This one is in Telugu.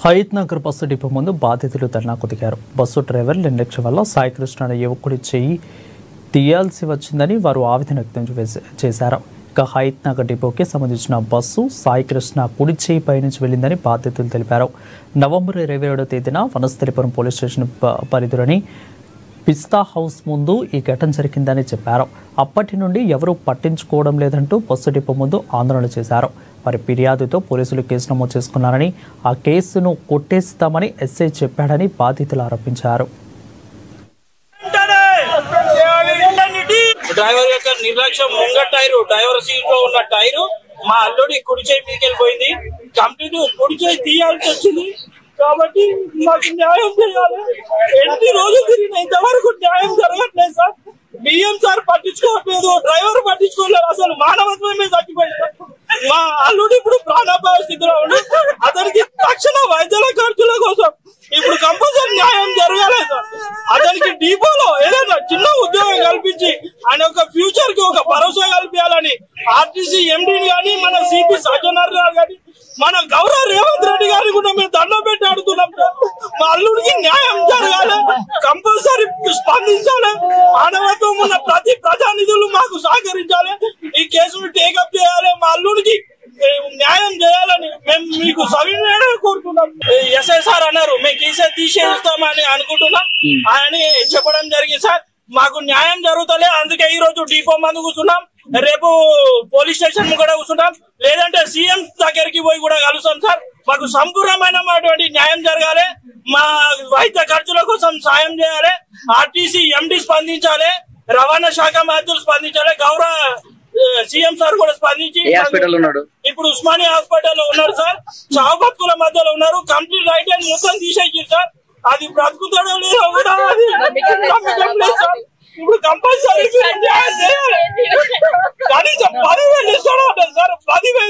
హయత్ నగర్ బస్సు డిపో ముందు బాధితులు ధర్నాకు దిగారు. బస్సు డ్రైవర్ నిర్లక్ష్యం వల్ల సాయికృష్ణ అనే యువకుడి చేయి తీయాల్సి వచ్చిందని వారు ఆవేదన వ్యక్తం చేశారు. ఇక హయత్ నగర్ డిపోకి సంబంధించిన బస్సు సాయికృష్ణ కుడి చేయి పైనుంచి వెళ్లిందని బాధితులు తెలిపారు. నవంబర్ 27వ తేదీన వనస్థలిపురం పోలీస్ స్టేషన్ పరిధిలోని పిస్తా హౌస్ ముందు ఈ ఘటన జరిగిందని చెప్పారు. అప్పటి నుండి ఎవరూ పట్టించుకోవడం లేదంటూ బస్సు డిపో ముందు ఆందోళన చేశారు. వారి ఫిర్యాదుతో పోలీసులు కేసు నమోదు చేసుకున్నారని, ఆ కేసును కొట్టేస్తామని ఎస్ఐ చెప్పాడని బాధితులు ఆరోపించారు. డ్రైవర్ యొక్క నిర్లక్ష్యం, ముంగ టైరు డ్రైవర్ సీట్ లో ఉన్న టైరు మా అల్లుడి కుడి చేయి మీదకి పోయింది. కంప్లీట్ కుడి చేయి తీయాల్సి వచ్చింది. కాబట్టి మాకు న్యాయం చేయాలి. ఎన్ని రోజులు తిరిగిన ఇంతవరకు న్యాయం జరగట్లేదు సార్. బియ్యం సార్ పట్టించుకోవట్లేదు, డ్రైవర్ పట్టించుకోలేదు. అసలు మానవత్వమే చచ్చిపోయింది. మా అల్లుడు ఇప్పుడు ప్రాణాపాయ స్థితిలో ఉండి అతనికి తక్షణ వైద్యుల ఖర్చుల కోసం ఇప్పుడు కంపల్సరీ న్యాయం జరగాలి సార్. అతనికి డిపోలో ఏదైనా చిన్న ఉద్యోగం కల్పించి ఆయన ఒక ఫ్యూచర్ కి ఒక భరోసా కల్పించాలని ఆర్టీసీ ఎండీని కానీ, మన సిపి సజ్జనారాయణ గాని, మన గౌరవ రేవంత్ రెడ్డి గారిని కూడా మేము దండం పెట్టి అడుగుతున్నాం. మా అల్లుడికి న్యాయం జరగాలి, కంపల్సరీ స్పందించాలి. మానవత్వం ఉన్న ప్రతి ప్రజానిధులు మాకు సహకరించాలి. ఈ కేసును టేకప్ చేయాలి. మా అల్లుడికి న్యాయం చేయాలని మేము మీకు సవినయంగా కోరుతున్నాం. ఎస్ఐసార్ అన్నారు మేము కేసే తీసేస్తామని అనుకుంటున్నాం అని చెప్పడం జరిగింది సార్. మాకు న్యాయం జరుగుతలే, అందుకే ఈ రోజు డిపో మందు కూర్చున్నాం. రేపు పోలీస్ స్టేషన్ కూడా కూర్చుంటాం, లేదంటే సీఎం దగ్గరికి పోయి కూడా కలుస్తాం సార్. మాకు సంపూర్ణమైనటువంటి న్యాయం జరగాలి. మా వైద్య ఖర్చుల కోసం సాయం చేయాలి. ఆర్టీసీ ఎండి స్పందించాలి, రవాణా శాఖ మంత్రులు స్పందించాలి, గౌరవ సీఎం సార్ కూడా స్పందించి ఇప్పుడు ఉస్మానియా హాస్పిటల్ లో ఉన్నారు సార్. చావు బతుకుల మధ్యలో ఉన్నారు. కంప్లీట్ రైట్ హ్యాండ్ మొత్తం తీసేసారు సార్. అది బ్రతుకుతాడో లేదో కూడా సార్. ఇప్పుడు కంపల్సరీ కనీసం 10,000 ఇస్తాడు సార్. 10,000